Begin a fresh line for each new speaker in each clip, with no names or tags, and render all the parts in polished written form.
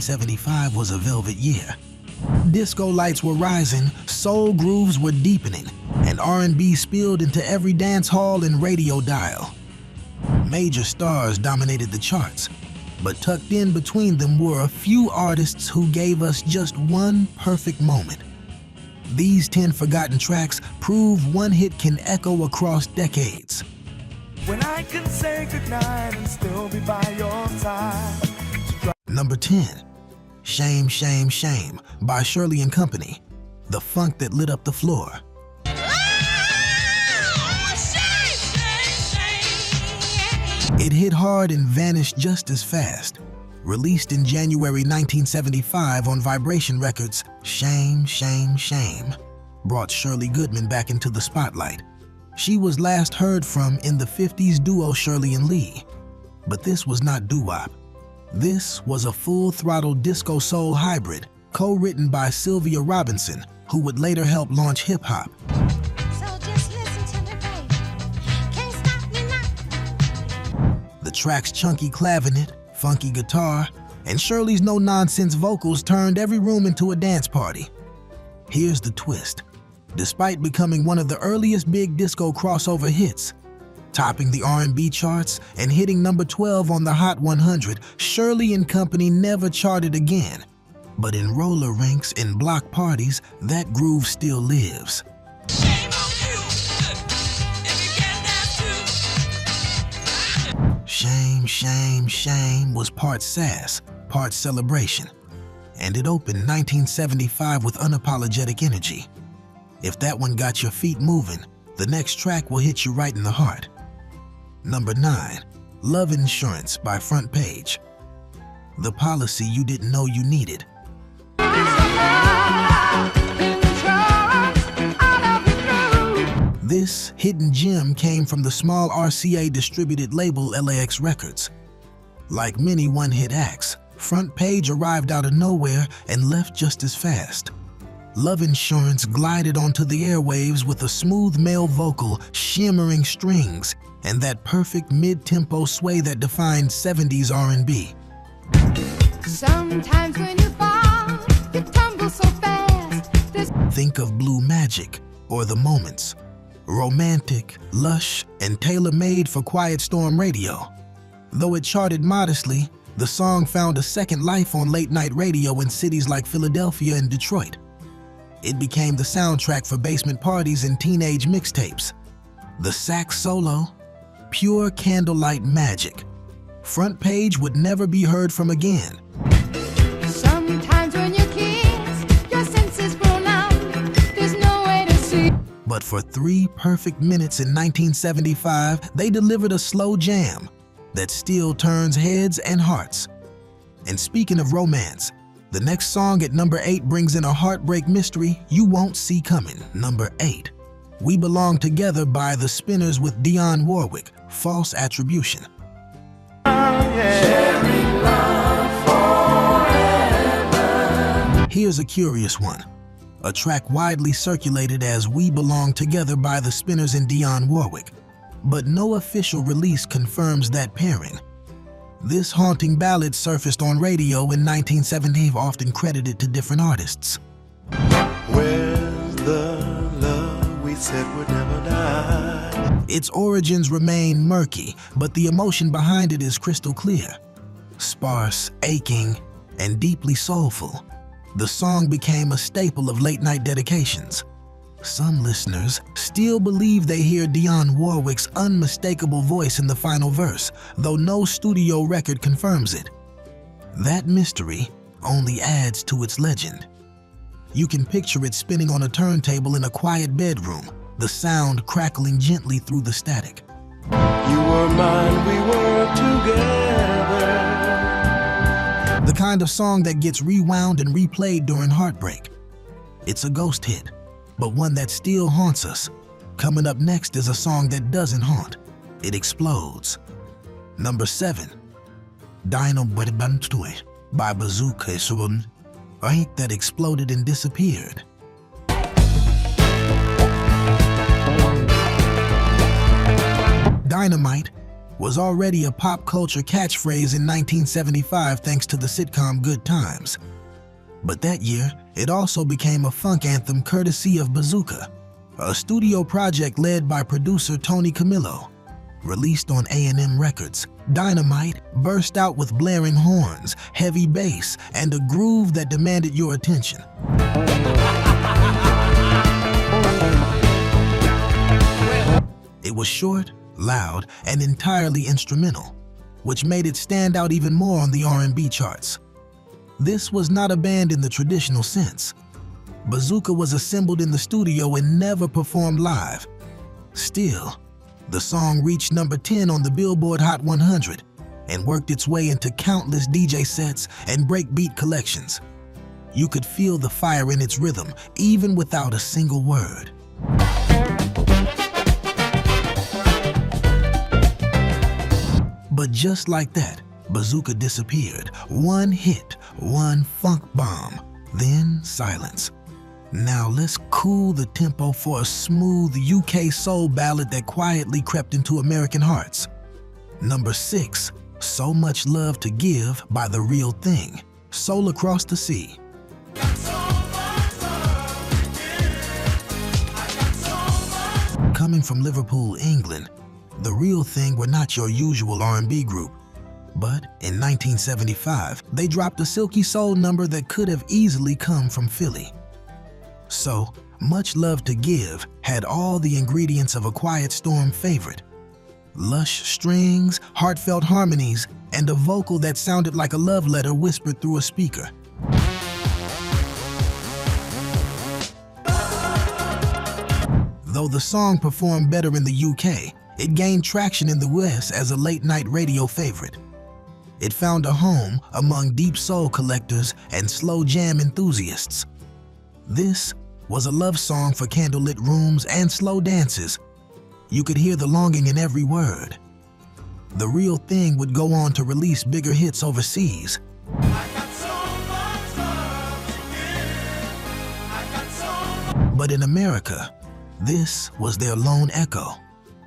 1975 was a velvet year. Disco lights were rising, soul grooves were deepening, and R&B spilled into every dance hall and radio dial. Major stars dominated the charts, but tucked in between them were a few artists who gave us just one perfect moment. These 10 forgotten tracks prove one hit can echo across decades.
When I can say goodnight and still be by your side.
Number 10, Shame, Shame, Shame by Shirley and Company, the funk that lit up the floor. It hit hard and vanished just as fast. Released in January 1975 on Vibration Records, Shame, Shame, Shame brought Shirley Goodman back into the spotlight. She was last heard from in the 50s duo Shirley and Lee. But this was not doo-wop. This was a full-throttle disco-soul hybrid, co-written by Sylvia Robinson, who would later help launch hip-hop. The track's chunky clavinet, funky guitar, and Shirley's no-nonsense vocals turned every room into a dance party. Here's the twist. Despite becoming one of the earliest big disco crossover hits, topping the R&B charts and hitting number 12 on the Hot 100, Shirley and Company never charted again. But in roller rinks and block parties, that groove still lives.
Shame on you, if you can dance too.
Shame, Shame, Shame was part sass, part celebration, and it opened 1975 with unapologetic energy. If that one got your feet moving, the next track will hit you right in the heart. Number 9, Love Insurance by Front Page, the policy you didn't know you needed. This hidden gem came from the small RCA distributed label LAX Records. Like many one-hit acts, Front Page arrived out of nowhere and left just as fast. Love Insurance glided onto the airwaves with a smooth male vocal, shimmering strings, and that perfect mid-tempo sway that defined 70s R&B.
Sometimes when you fall, you tumble so fast.
Think of Blue Magic or The Moments. Romantic, lush, and tailor-made for Quiet Storm radio. Though it charted modestly, the song found a second life on late-night radio in cities like Philadelphia and Detroit. It became the soundtrack for basement parties and teenage mixtapes. The sax solo, pure candlelight magic. Front Page would never be heard from again.
Sometimes when you kiss, your senses grow numb. There's no way to see.
But for 3 perfect minutes in 1975, they delivered a slow jam that still turns heads and hearts. And speaking of romance, the next song at number 8 brings in a heartbreak mystery you won't see coming. Number 8, We Belong Together by The Spinners with Dionne Warwick, False Attribution. Here's a curious one. A track widely circulated as We Belong Together by The Spinners and Dionne Warwick, but no official release confirms that pairing. This haunting ballad surfaced on radio in 1970, often credited to different artists.
Where's the love we said would never die?
Its origins remain murky, but the emotion behind it is crystal clear. Sparse, aching, and deeply soulful, the song became a staple of late-night dedications. Some listeners still believe they hear Dionne Warwick's unmistakable voice in the final verse, though no studio record confirms it. That mystery only adds to its legend. You can picture it spinning on a turntable in a quiet bedroom, the sound crackling gently through the static.
You were mine, we were together.
The kind of song that gets rewound and replayed during heartbreak. It's a ghost hit, but one that still haunts us. Coming up next is a song that doesn't haunt. It explodes. Number 7, Dino Bwedebantue by Bazooka Surun, a hit that exploded and disappeared. Dynamite was already a pop culture catchphrase in 1975 thanks to the sitcom Good Times. But that year, it also became a funk anthem courtesy of Bazooka, a studio project led by producer Tony Camillo. Released on A&M Records, Dynamite burst out with blaring horns, heavy bass, and a groove that demanded your attention. It was short, loud, and entirely instrumental, which made it stand out even more on the R&B charts. This was not a band in the traditional sense. Bazooka was assembled in the studio and never performed live. Still, the song reached number 10 on the Billboard Hot 100 and worked its way into countless DJ sets and breakbeat collections. You could feel the fire in its rhythm, even without a single word. But just like that, Bazooka disappeared. One hit, one funk bomb, then silence. Now let's cool the tempo for a smooth UK soul ballad that quietly crept into American hearts. Number 6, So Much Love to Give by The Real Thing, Soul Across the Sea. Coming from Liverpool, England, The Real Thing were not your usual R&B group. But in 1975, they dropped a silky soul number that could have easily come from Philly. So Much Love to Give had all the ingredients of a Quiet Storm favorite. Lush strings, heartfelt harmonies, and a vocal that sounded like a love letter whispered through a speaker. Though the song performed better in the UK, it gained traction in the US as a late-night radio favorite. It found a home among deep soul collectors and slow jam enthusiasts. This was a love song for candlelit rooms and slow dances. You could hear the longing in every word. The Real Thing would go on to release bigger hits overseas. But in America, this was their lone echo,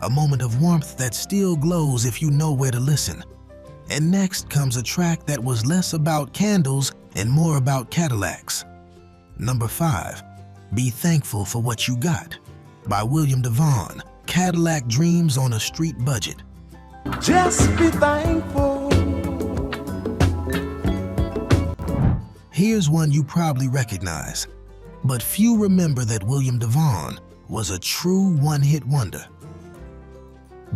a moment of warmth that still glows if you know where to listen. And next comes a track that was less about candles and more about Cadillacs. Number 5, Be Thankful for What You Got by William DeVaughn, Cadillac Dreams on a Street Budget.
Just be thankful.
Here's one you probably recognize, but few remember that William DeVaughn was a true one-hit wonder.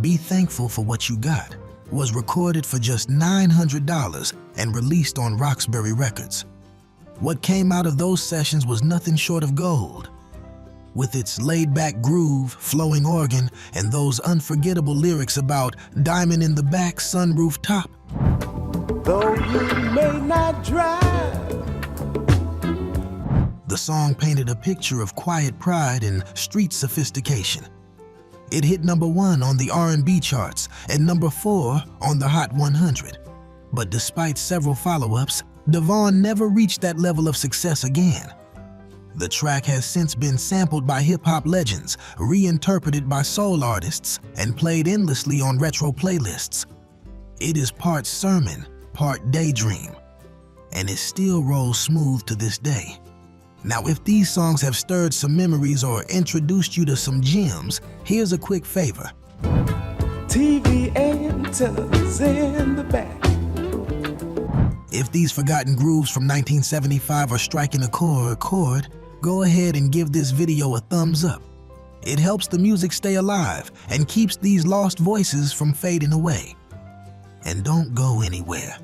Be Thankful for What You Got was recorded for just $900 and released on Roxbury Records. What came out of those sessions was nothing short of gold. With its laid-back groove, flowing organ, and those unforgettable lyrics about diamond in the back, sunroof top.
Though you may not drive.
The song painted a picture of quiet pride and street sophistication. It hit number 1 on the R&B charts and number 4 on the Hot 100. But despite several follow-ups, DeVaughn never reached that level of success again. The track has since been sampled by hip-hop legends, reinterpreted by soul artists, and played endlessly on retro playlists. It is part sermon, part daydream, and it still rolls smooth to this day. Now, if these songs have stirred some memories or introduced you to some gems, here's a quick favor.
TV antennas in the back.
If these forgotten grooves from 1975 are striking a chord, go ahead and give this video a thumbs up. It helps the music stay alive and keeps these lost voices from fading away. And don't go anywhere.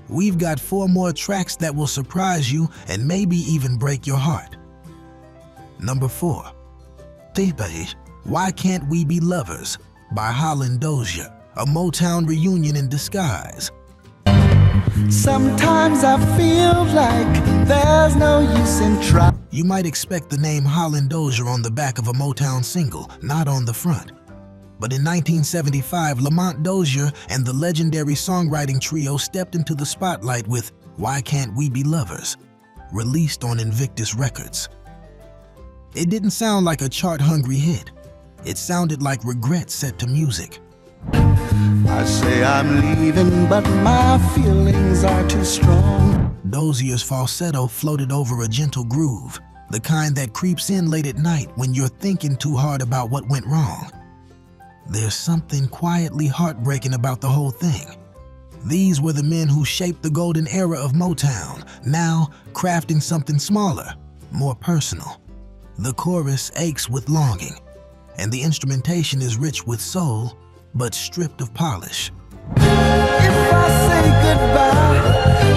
We've got 4 more tracks that will surprise you and maybe even break your heart. Number 4, Tipe, Why Can't We Be Lovers by Holland Dozier, a Motown reunion in disguise.
Sometimes I feel like there's no use in trying.
You might expect the name Holland Dozier on the back of a Motown single, not on the front. But in 1975, Lamont Dozier and the legendary songwriting trio stepped into the spotlight with Why Can't We Be Lovers, released on Invictus Records. It didn't sound like a chart-hungry hit. It sounded like regret set to music.
I say I'm leaving, but my feelings are too strong.
Dozier's falsetto floated over a gentle groove, the kind that creeps in late at night when you're thinking too hard about what went wrong. There's something quietly heartbreaking about the whole thing. These were the men who shaped the golden era of Motown, now crafting something smaller, more personal. The chorus aches with longing, and the instrumentation is rich with soul, but stripped of polish.
If I say goodbye,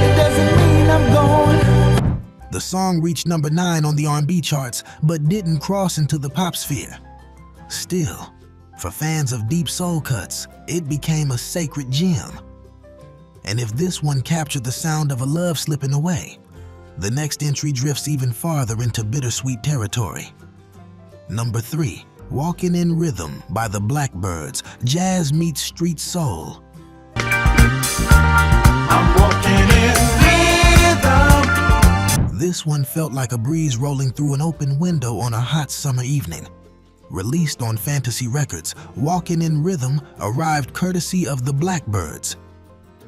it doesn't mean I'm going.
The song reached number 9 on the R&B charts, but didn't cross into the pop sphere. Still, for fans of deep soul cuts, it became a sacred gem. And if this one captured the sound of a love slipping away, the next entry drifts even farther into bittersweet territory. Number 3, Walking in Rhythm by the Blackbyrds, jazz meets street soul.
I'm walking in rhythm.
This one felt like a breeze rolling through an open window on a hot summer evening. Released on Fantasy Records, Walking in Rhythm arrived courtesy of the Blackbyrds,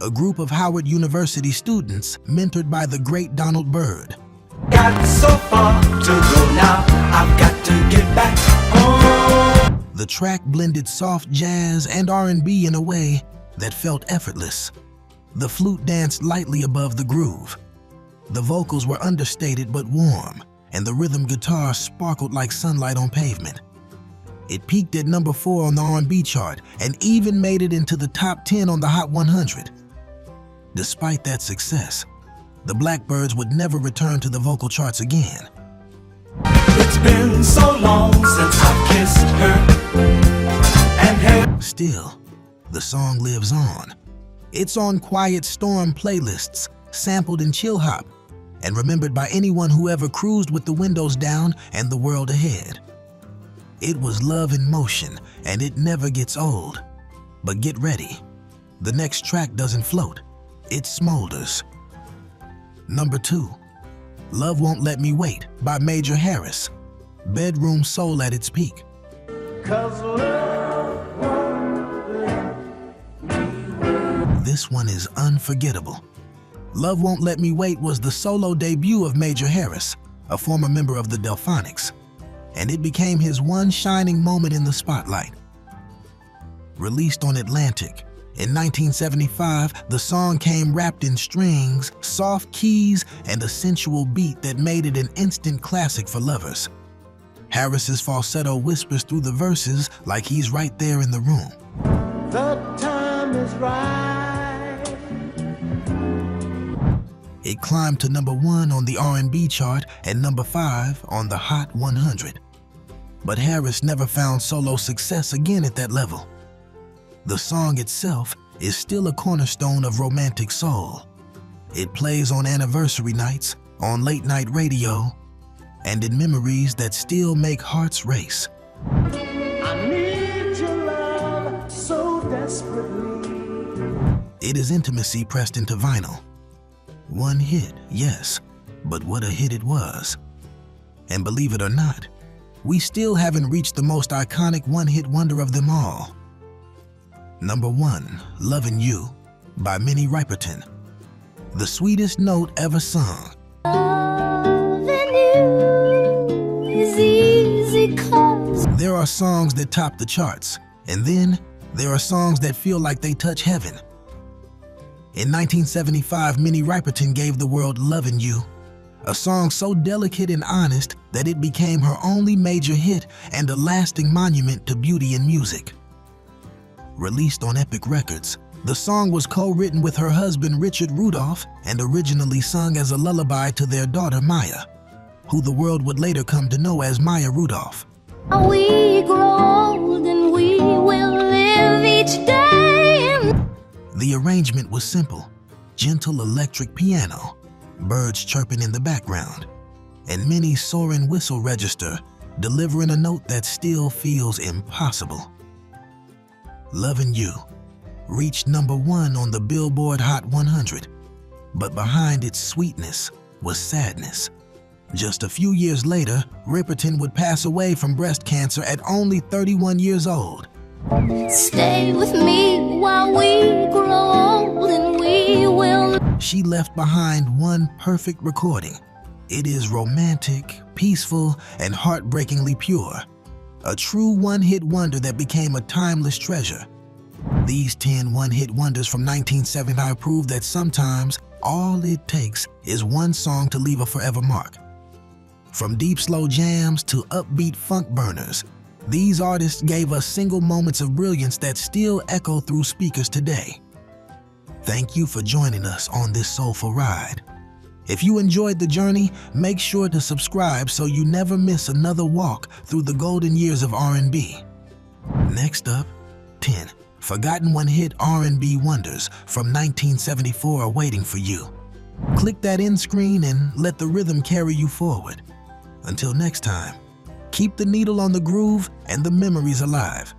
a group of Howard University students mentored by the great Donald Byrd.
Got so far to go now, I've got to get back home.
The track blended soft jazz and R&B in a way that felt effortless. The flute danced lightly above the groove. The vocals were understated but warm, and the rhythm guitar sparkled like sunlight on pavement. It peaked at number 4 on the R&B chart and even made it into the top 10 on the Hot 100. Despite that success, the Blackbyrds would never return to the vocal charts again.
It's been so long since I've kissed her and her.
Still, the song lives on. It's on Quiet Storm playlists, sampled in chill hop, and remembered by anyone who ever cruised with the windows down and the world ahead. It was love in motion, and it never gets old. But get ready. The next track doesn't float, it smolders. Number 2, Love Won't Let Me Wait by Major Harris, bedroom soul at its peak.
'Cause love won't let me.
This one is unforgettable. Love Won't Let Me Wait was the solo debut of Major Harris, a former member of the Delphonics, and it became his one shining moment in the spotlight. Released on Atlantic, in 1975, the song came wrapped in strings, soft keys, and a sensual beat that made it an instant classic for lovers. Harris's falsetto whispers through the verses like he's right there in the room.
The time is right.
It climbed to number 1 on the R&B chart and number 5 on the Hot 100. But Harris never found solo success again at that level. The song itself is still a cornerstone of romantic soul. It plays on anniversary nights, on late night radio, and in memories that still make hearts race.
I need your love so desperately.
It is intimacy pressed into vinyl. One hit, yes, but what a hit it was. And believe it or not, we still haven't reached the most iconic one-hit wonder of them all. Number 1, Lovin' You by Minnie Riperton, the sweetest note ever sung.
Loving you is easy 'cause
There are songs that top the charts, and then there are songs that feel like they touch heaven. In 1975, Minnie Riperton gave the world Lovin' You, a song so delicate and honest that it became her only major hit and a lasting monument to beauty in music. Released on Epic Records, the song was co-written with her husband Richard Rudolph and originally sung as a lullaby to their daughter Maya, who the world would later come to know as Maya Rudolph.
we grow old and we will live each day.
The arrangement was simple, gentle electric piano, birds chirping in the background, and Minnie's soaring whistle register delivering a note that still feels impossible. Lovin' You reached number 1 on the Billboard Hot 100, but behind its sweetness was sadness. Just a few years later, Riperton would pass away from breast cancer at only 31 years old.
Stay with me while we grow old and we will.
She left behind one perfect recording. It is romantic, peaceful, and heartbreakingly pure. A true one-hit wonder that became a timeless treasure. These 10 one-hit wonders from 1979 prove that sometimes all it takes is one song to leave a forever mark. From deep slow jams to upbeat funk burners, these artists gave us single moments of brilliance that still echo through speakers today. Thank you for joining us on this soulful ride. If you enjoyed the journey, make sure to subscribe so you never miss another walk through the golden years of R&B. Next up, 10 forgotten one-hit R&B wonders from 1974 are waiting for you. Click that end screen and let the rhythm carry you forward. Until next time, keep the needle on the groove and the memories alive.